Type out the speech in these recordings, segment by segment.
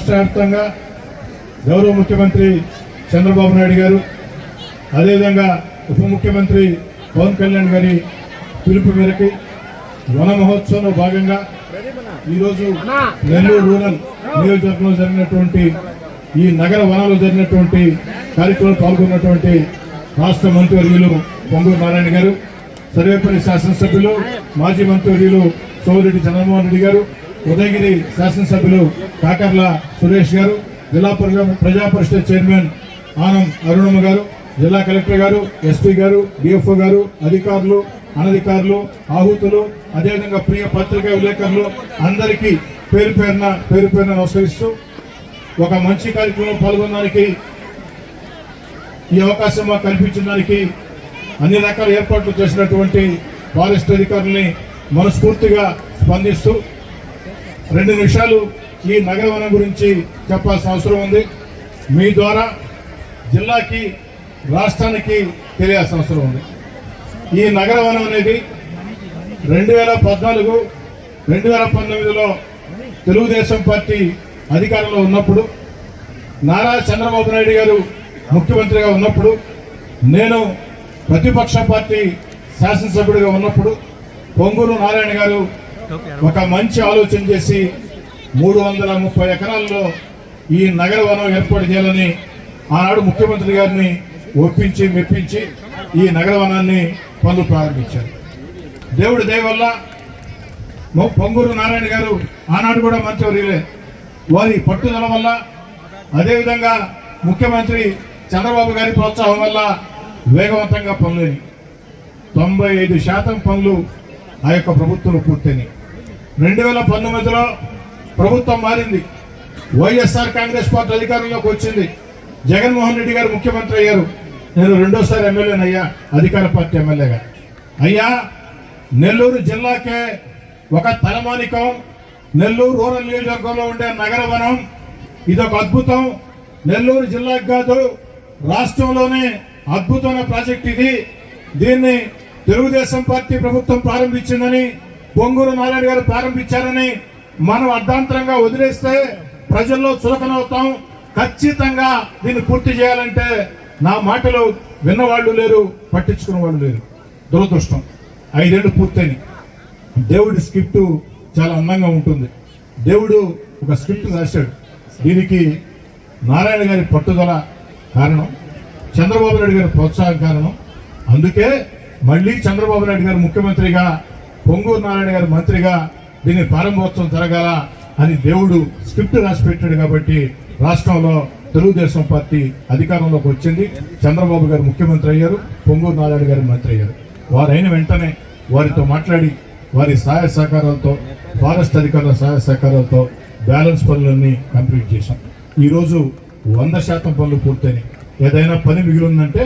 రాష్ట్ర వ్యాప్తంగా గౌరవ ముఖ్యమంత్రి చంద్రబాబు నాయుడు గారు, అదేవిధంగా ఉప ముఖ్యమంత్రి పవన్ కళ్యాణ్ గారి పిలుపు మేరకి వన మహోత్సవంలో భాగంగా ఈరోజు నెల్లూరు రూరల్ నియోజకవర్గంలో జరిగినటువంటి ఈ నగర వనాల్లో జరిగినటువంటి కార్యక్రమంలో పాల్గొన్నటువంటి రాష్ట్ర మంత్రివర్యులు పొంగూరు నారాయణ గారు, సర్వేపల్లి శాసనసభ్యులు మాజీ మంత్రివర్యులు సోమిరెడ్డి చంద్రమోహన్ రెడ్డి గారు, ఉదయగిరి శాసనసభ్యులు కాకర్ల సురేష్ గారు, జిల్లా ప్రజా పరిషత్ చైర్మన్ ఆనం అరుణమ్మ గారు, జిల్లా కలెక్టర్ గారు, ఎస్పీ గారు, డిఎఫ్ఓ గారు, అధికారులు, అనధికారులు, ఆహుతులు, అదేవిధంగా ప్రియ పత్రికా విలేకరులు అందరికీ పేరు పేరున నమస్కరిస్తూ ఒక మంచి కార్యక్రమంలో పాల్గొనడానికి ఈ అవకాశం మాకు కల్పించిన దానికి అన్ని రకాల ఏర్పాట్లు చేసినటువంటి ఫారెస్ట్ అధికారుల్ని మనస్ఫూర్తిగా స్పందిస్తూ 2 నిమిషాలు ఈ నగరవనం గురించి చెప్పాల్సిన అవసరం ఉంది. మీ ద్వారా జిల్లాకి, రాష్ట్రానికి తెలియాల్సిన అవసరం ఉంది. ఈ నగరవనం అనేది 2014, 2019లో తెలుగుదేశం పార్టీ అధికారంలో ఉన్నప్పుడు, నారా చంద్రబాబు నాయుడు గారు ముఖ్యమంత్రిగా ఉన్నప్పుడు, నేను ప్రతిపక్ష పార్టీ శాసనసభ్యుడిగా ఉన్నప్పుడు పొంగూరు నారాయణ గారు ఒక మంచి ఆలోచన చేసి 330 ఎకరాల్లో ఈ నగర వనం ఏర్పాటు చేయాలని ఆనాడు ముఖ్యమంత్రి గారిని ఒప్పించి మెప్పించి ఈ నగర వనాన్ని పనులు ప్రారంభించారు. దేవుడి దయ వల్ల పొంగూరు నారాయణ గారు ఆనాడు కూడా మంత్రివర్యులే, వారి పట్టుదల వల్ల, అదేవిధంగా ముఖ్యమంత్రి చంద్రబాబు గారి ప్రోత్సాహం వల్ల వేగవంతంగా పనులని 95% పనులు ఆ యొక్క ప్రభుత్వం పూర్తయినాయి. 2019లో ప్రభుత్వం మారింది, వైఎస్ఆర్ కాంగ్రెస్ పార్టీ అధికారంలోకి వచ్చింది, జగన్మోహన్ రెడ్డి గారు ముఖ్యమంత్రి అయ్యారు. నేను 2వ ఎమ్మెల్యేనయ్యా, అధికార పార్టీ ఎమ్మెల్యేగా. అయ్యా, నెల్లూరు జిల్లాకే ఒక తలమానికం నెల్లూరు రూరల్ నియోజకవర్గంలో ఉండే నగర వనం, ఇదొక అద్భుతం. నెల్లూరు జిల్లాకు కాదు, రాష్ట్రంలోనే అద్భుతమైన ప్రాజెక్ట్ ఇది. దీన్ని తెలుగుదేశం పార్టీ ప్రభుత్వం ప్రారంభించిందని, పొంగూరు నారాయణ గారు ప్రారంభించారని మనం అర్ధాంతరంగా వదిలేస్తే ప్రజల్లో చులకనవుతాం. ఖచ్చితంగా దీన్ని పూర్తి చేయాలంటే నా మాటలు విన్నవాళ్ళు లేరు, పట్టించుకున్న వాళ్ళు లేరు. దురదృష్టం. 5 ఏళ్ళు పూర్తయినాయి. దేవుడి స్క్రిప్ట్ చాలా అందంగా ఉంటుంది. దేవుడు ఒక స్క్రిప్ట్ రాశాడు. దీనికి నారాయణ గారి పట్టుదల కారణం, చంద్రబాబు నాయుడు గారి ప్రోత్సాహం కారణం. అందుకే మళ్ళీ చంద్రబాబు నాయుడు గారు ముఖ్యమంత్రిగా, పొంగూరు నారాయణ గారు మంత్రిగా దీన్ని ప్రారంభోత్సవం జరగాల అని దేవుడు స్క్రిప్ట్ రాసి పెట్టాడు. కాబట్టి రాష్ట్రంలో తెలుగుదేశం పార్టీ అధికారంలోకి వచ్చింది, చంద్రబాబు గారు ముఖ్యమంత్రి అయ్యారు, పొంగూరు నారాయణ గారు మంత్రి అయ్యారు. వారైన వెంటనే వారితో మాట్లాడి వారి సహాయ సహకారాలతో, ఫారెస్ట్ అధికారుల సహాయ సహకారాలతో బ్యాలెన్స్ పనులన్నీ కంప్లీట్ చేశాం. ఈరోజు 100% పనులు పూర్తయినాయి. ఏదైనా పని మిగిలిందంటే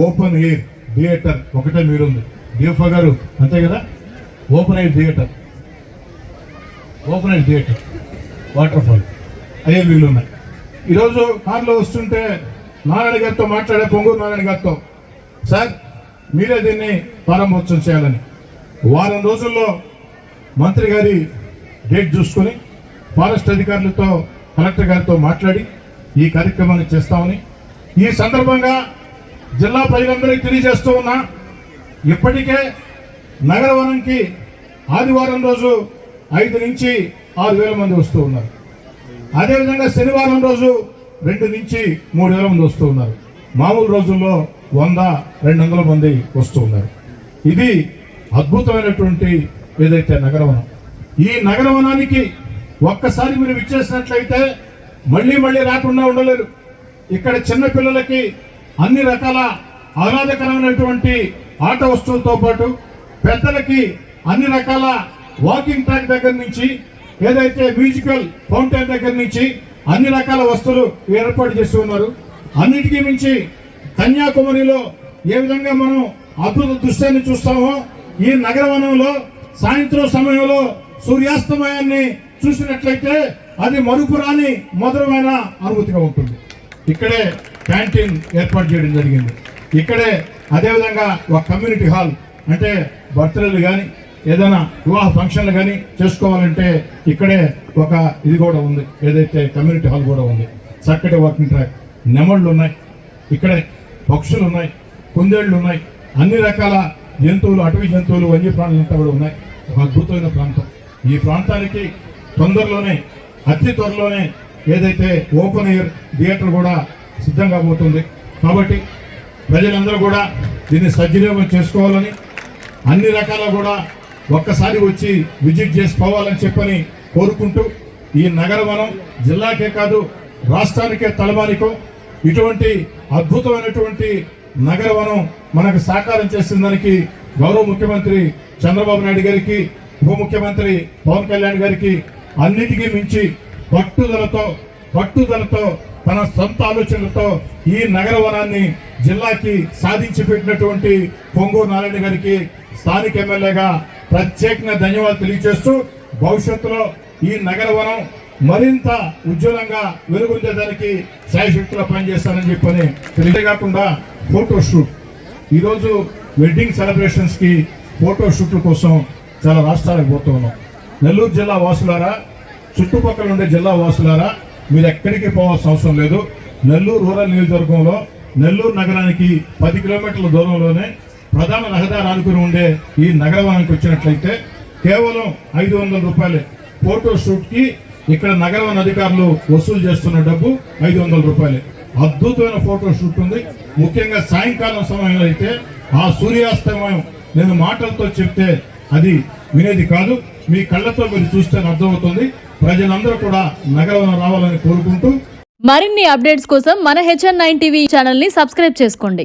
ఓపెన్ ఎయిర్ థియేటర్ ఒకటే మిగిలింది. డిఎఫ్ఓ గారు అంతే కదా, open air theatre water fall అయ్యే మిగిలిన్నాయి. ఈరోజు కారులో వస్తుంటే నారాయణ గారితో మాట్లాడే, పొంగూరు నారాయణ గారితో, సార్ మీరే దీన్ని ప్రారంభోత్సవం చేయాలని. వారం రోజుల్లో మంత్రి గారి డేట్ చూసుకొని ఫారెస్ట్ అధికారులతో, కలెక్టర్ గారితో మాట్లాడి ఈ కార్యక్రమాన్ని చేస్తామని ఈ సందర్భంగా జిల్లా ప్రజలందరికీ తెలియజేస్తూ ఉన్నా. ఇప్పటికే నగరవనంకి ఆదివారం రోజు 5 నుంచి 6,000 మంది వస్తూ ఉన్నారు. అదేవిధంగా శనివారం రోజు 2 నుంచి 3,000 మంది వస్తూ ఉన్నారు. మామూలు రోజుల్లో 100-200 మంది వస్తూ ఉన్నారు. ఇది అద్భుతమైనటువంటి ఏదైతే నగరవనం. ఈ నగరవనానికి ఒక్కసారి మీరు విచ్చేసినట్లయితే మళ్ళీ రాకుండా ఉండలేరు. ఇక్కడ చిన్న పిల్లలకి అన్ని రకాల ఆహ్లాదకరమైనటువంటి ఆట వస్తువులతో పాటు పెద్దలకి అన్ని రకాల వాకింగ్ ట్రాక్ దగ్గర నుంచి, ఏదైతే మ్యూజికల్ ఫౌంటైన్ దగ్గర నుంచి అన్ని రకాల వస్తువులు ఏర్పాటు చేస్తూ ఉన్నారు. అన్నిటికీ మించి కన్యాకుమారిలో ఏ విధంగా మనం అద్భుత దృశ్యాన్ని చూస్తామో, ఈ నగరవనంలో సాయంత్రం సమయంలో సూర్యాస్తమయాన్ని చూసినట్లయితే అది మరుపురాని మధురమైన అనుభూతిగా ఉంటుంది. ఇక్కడే క్యాంటీన్ ఏర్పాటు చేయడం జరిగింది. ఇక్కడే అదేవిధంగా ఒక కమ్యూనిటీ హాల్, అంటే బర్త్డేలు కానీ ఏదైనా వివాహ ఫంక్షన్లు కానీ చేసుకోవాలంటే ఇక్కడే ఒక ఇది కూడా ఉంది, ఏదైతే కమ్యూనిటీ హాల్ కూడా ఉంది, చక్కటి వాకింగ్ ట్రాక్, నెమళ్ళు ఉన్నాయి, ఇక్కడే పక్షులు ఉన్నాయి, కుందేళ్లు ఉన్నాయి, అన్ని రకాల జంతువులు, అటవీ జంతువులు, వన్యప్రాణులు అంతా కూడా ఉన్నాయి. ఒక అద్భుతమైన ప్రాంతం. ఈ ప్రాంతానికి తొందరలోనే, అతి త్వరలోనే ఏదైతే ఓపెన్ ఎయిర్ థియేటర్ కూడా సిద్ధంగా పోతుంది. కాబట్టి ప్రజలందరూ కూడా దీన్ని సద్వినియోగం చేసుకోవాలని, అన్ని రకాల కూడా ఒక్కసారి వచ్చి విజిట్ చేసుకోవాలని చెప్పని కోరుకుంటూ, ఈ నగరవనం జిల్లాకే కాదు రాష్ట్రానికే తలమానికం. ఇటువంటి అద్భుతమైనటువంటి నగరవనం మనకు సాకారం చేసిన దానికి గౌరవ ముఖ్యమంత్రి చంద్రబాబు నాయుడు గారికి, ఉప ముఖ్యమంత్రి పవన్ కళ్యాణ్ గారికి అన్నిటికీ మించి పట్టుదలతో తన సొంత ఆలోచనలతో ఈ నగరవనాన్ని జిల్లాకి సాధించి పెట్టినటువంటి పొంగూరు నారాయణ గారికి స్థానిక ఎమ్మెల్యేగా ప్రత్యేకంగా ధన్యవాదాలు తెలియజేస్తూ, భవిష్యత్తులో ఈ నగరవనం మరింత ఉజ్వలంగా వెలుగొందేదానికి శాయశక్తిలో పనిచేస్తానని చెప్పని తెలియకాకుండా ఫోటోషూట్, ఈరోజు వెడ్డింగ్ సెలబ్రేషన్స్కి ఫోటోషూట్ల కోసం చాలా రాష్ట్రాలకు పోతూ ఉన్నాం. నెల్లూరు జిల్లా వాసులారా, చుట్టుపక్కల ఉండే జిల్లా వాసులారా, మీరు ఎక్కడికి పోవాల్సిన అవసరం లేదు. నెల్లూరు రూరల్ నియోజకవర్గంలో నెల్లూరు నగరానికి 10 కిలోమీటర్ల దూరంలోనే ప్రధాన రహదారి ఆనుకుని ఉండే ఈ నగరవనానికి వచ్చినట్లయితే కేవలం 500 రూపాయలే. ఫోటోషూట్కి ఇక్కడ నగరవన అధికారులు వసూలు చేస్తున్న డబ్బు 500 రూపాయలే. అద్భుతమైన ఫోటోషూట్ ఉంది. ముఖ్యంగా సాయంకాలం సమయంలో అయితే ఆ సూర్యాస్తమయం నేను మాటలతో చెప్తే అది వినేది కాదు, మీ కళ్ళతో మీరు చూస్తే అర్థమవుతుంది. ప్రజలందరూ కూడా నగరవనం రావాలని కోరుకుంటూ, మరిన్ని అప్డేట్స్ కోసం మన HN9 టీవీ ఛానల్ ని సబ్స్క్రైబ్ చేసుకోండి.